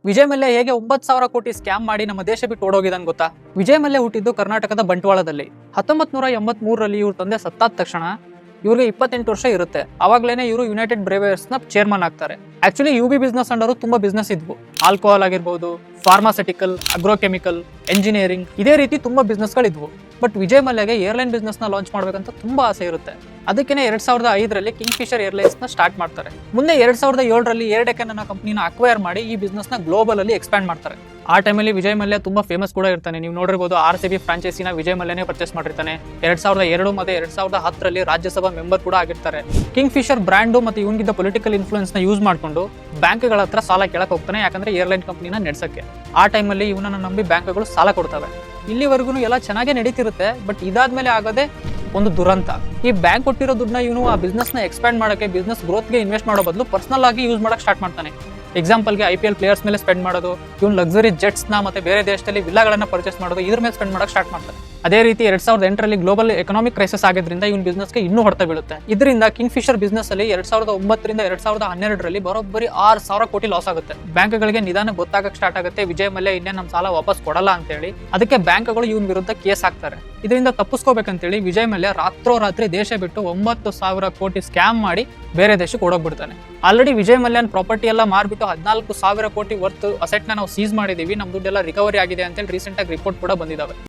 ವಿಜಯ್ ಮಲ್ಯ ಹೇಗೆ 9,000 ಕೋಟಿ ಸ್ಕ್ಯಾಮ್ ಮಾಡಿ ನಮ್ಮ ದೇಶ ಬಿಟ್ಟು ಓಡೋಗಿದ್ದಾನೆ ಗೊತ್ತಾ? ವಿಜಯ್ ಮಲ್ಯ ಹುಟ್ಟಿದ್ದು ಕರ್ನಾಟಕದ ಬಂಟ್ವಾಳದಲ್ಲಿ. 1983ರಲ್ಲಿ ಇವ್ರ ತಂದೆ ಸತ್ತಾದ ತಕ್ಷಣ ಇವ್ರಿಗೆ 28 ವರ್ಷ ಇರುತ್ತೆ. ಅವಾಗ್ಲೇನೆ ಇವರು ಯುನೈಟೆಡ್ ಬ್ರೇವರ್ಸ್ ನ ಚೇರ್ಮನ್ ಆಗ್ತಾರೆ. ಆಕ್ಚುಲಿ ಯುಬಿ ಬಿಸ್ನೆಸ್ ಅಂಡರು ತುಂಬಾ ಬಿಸ್ನೆಸ್ ಇದ್ವು. ಆಲ್ಕೋಹಾಲ್ ಆಗಿರ್ಬೋದು, ಫಾರ್ಮಾಸ್ಯೂಟಿಕಲ್, ಅಗ್ರೋಕೆಮಿಕಲ್, ಎಂಜಿನಿಯರಿಂಗ್, ಇದೇ ರೀತಿ ತುಂಬಾ ಬಿಸ್ನೆಸ್ ಗಳಿದ್ವು. ಬಟ್ ವಿಜಯ್ ಮಲ್ಯಗೆ ಏರ್ಲೈನ್ ಬಿಸ್ನೆಸ್ ನ ಲಾಂಚ್ ಮಾಡ್ಬೇಕಂತ ತುಂಬಾ ಆಸೆ ಇರುತ್ತೆ. ಅದಕ್ಕೆ 2005ರಲ್ಲಿ ಕಿಂಗ್ ಫಿಶರ್ ಏರ್ಲೈನ್ಸ್ ನ ಸ್ಟಾರ್ಟ್ ಮಾಡ್ತಾರೆ. ಮುಂದೆ 2007ರಲ್ಲಿ ಏರ್ ಡೆಕ್ಕನ್ ಅನ್ನೋ ಕಂಪನಿನ ಅಕ್ವೈರ್ ಮಾಡಿ ಈ ಬಿಸ್ನೆಸ್ ನ ಗ್ಲೋಬಲ್ ಅಲ್ಲಿ ಎಕ್ಸ್ಪ್ಯಾಂಡ್ ಮಾಡ್ತಾರೆ. ಆ ಟೈಮಲ್ಲಿ ವಿಜಯ್ ಮಲ್ಯ ತುಂಬಾ ಫೇಮಸ್ ಕೂಡ ಇರ್ತಾನೆ. ನೀವು ನೋಡಿರ್ಬೋದು, RCB ಫ್ರಾಂಚೈಸಿನ ವಿಜಯ್ ಮಲ್ಯನೇ ಪರ್ಚೇಸ್ ಮಾಡಿರ್ತಾನೆ. 2002 ಮತ್ತೆ 2010ರಲ್ಲಿ ರಾಜ್ಯಸಭಾ ಮೆಂಬರ್ ಕೂಡ ಆಗಿರ್ತಾರೆ. ಕಿಂಗ್ ಫಿಶರ್ ಬ್ರ್ಯಾಂಡು ಮತ್ತೆ ಇವನಿಗಿದ್ದ ಪೊಲಿಟಿಕಲ್ ಇನ್ಫ್ಲೂಯೆನ್ಸ್ ನ ಯೂಸ್ ಮಾಡ್ಕೊಂಡು ಬ್ಯಾಂಕ್ಗಳ ಹತ್ರ ಸಾಲ ಕೇಳಕ್ ಹೋಗ್ತಾನೆ. ಯಾಕಂದ್ರೆ ಏರ್ಲೈನ್ ಕಂಪನಿನ ನಡೆಸಕ್ಕೆ. ಆ ಟೈಮಲ್ಲಿ ಇವನನ್ನ ನಂಬಿ ಬ್ಯಾಂಕ್ಗಳು ಸಾಲ ಕೊಡ್ತವೆ. ಇಲ್ಲಿವರೆಗೂ ಎಲ್ಲ ಚೆನ್ನಾಗೇ ನಡೀತಿರುತ್ತೆ. ಬಟ್ ಇದಾದ್ಮೇಲೆ ಆಗೋದೇ ಒಂದು ದುರಂತ. ಈ ಬ್ಯಾಂಕ್ ಕೊಟ್ಟಿರೋ ದುಡ್ಡನ್ನ ಇವನು ಆ ಬಿಸ್ನೆಸ್ ನ ಎಕ್ಸ್ಪ್ಯಾಂಡ್ ಮಾಡಕ್ಕೆ, ಬಿಸ್ನೆಸ್ ಗ್ರೋತ್ಗೆ ಇನ್ವೆಸ್ಟ್ ಮಾಡೋ ಬದಲು ಪರ್ಸನಲ್ ಆಗಿ ಯೂಸ್ ಮಾಡಕ್ ಸ್ಟಾರ್ಟ್ ಮಾಡ್ತಾನೆ. ಎಕ್ಸಾಂಪಲ್ಗೆ IPL ಪ್ಲೇಯರ್ಸ್ ಮೇಲೆ ಸ್ಪೆಂಡ್ ಮಾಡೋದು, ಇವನು ಲಕ್ಸರಿ ಜೆಟ್ಸ್ ನ ಮತ್ತೆ ಬೇರೆ ದೇಶದಲ್ಲಿ ವಿಲ್ಲಾಗಳನ್ನ ಪರ್ಚೇಸ್ ಮಾಡೋದು, ಇದ್ರ ಮೇಲೆ ಸ್ಪೆಂಡ್ ಮಾಡಕ್ ಸ್ಟಾರ್ಟ್ ಮಾಡ್ತಾನೆ. ಅದೇ ರೀತಿ 2008ರಲ್ಲಿ ಗ್ಲೋಬಲ್ ಎಕನಾಮಿಕ್ ಕ್ರೈಸಿಸ್ ಆಗಿದ್ರಿಂದ ಇವನ್ ಬಿಸ್ನೆಸ್ಗೆ ಇನ್ನೂ ಹೊಡೆತ ಬೀಳುತ್ತೆ. ಇದರಿಂದ ಕಿಂಗ್ ಫಿಶರ್ ಬಿಸ್ನೆಸ್ ಅಲ್ಲಿ 2009ರಿಂದ 2012ರಲ್ಲಿ ಬರೋಬ್ಬರಿ 6,000 ಕೋಟಿ ಲಾಸ್ ಆಗುತ್ತೆ. ಬ್ಯಾಂಕ್ಗಳಿಗೆ ನಿಧಾನ ಗೊತ್ತಾಗಕ್ಕೆ ಸ್ಟಾರ್ಟ್ ಆಗುತ್ತೆ ವಿಜಯ್ ಮಲ್ಯ ಇನ್ನೇ ನಮ್ಮ ಸಾಲ ವಾಪಸ್ ಕೊಡಲ್ಲ ಅಂತ ಹೇಳಿ. ಅದಕ್ಕೆ ಬ್ಯಾಂಕ್ಗಳು ಇವನ್ ವಿರುದ್ಧ ಕೇಸ್ ಹಾಕ್ತಾರೆ. ಇದರಿಂದ ತಪ್ಪಿಸ್ಕೋಬೇಕಂತೇಳಿ ವಿಜಯ್ ಮಲ್ಯ ರಾತ್ರೋರಾತ್ರಿ ದೇಶ ಬಿಟ್ಟು 9,000 ಕೋಟಿ ಸ್ಕ್ಯಾಮ್ ಮಾಡಿ ಬೇರೆ ದೇಶಕ್ಕೆ ಓಡೋಗ್ಬಿಡ್ತಾನೆ. ಆಲ್ರೆಡಿ ವಿಜಯ್ ಮಲ್ಯನ್ ಪ್ರಾಪರ್ಟಿ ಎಲ್ಲ ಮಾರ್ಬಿಟ್ಟು 14,000 ಕೋಟಿ ವರ್ತ್ ಅಸೆಟ್ ನ ನಾವು ಸೀಸ್ ಮಾಡಿದೀವಿ, ನಮ್ ದುಡ್ಡೆಲ್ಲ ರಿಕವರಿ ಆಗಿದೆ ಅಂತ ಹೇಳಿ ರೀಸೆಂಟ್ ಆಗಿ ರಿಪೋರ್ಟ್ ಕೂಡ ಬಂದಿದ್ದಾವೆ.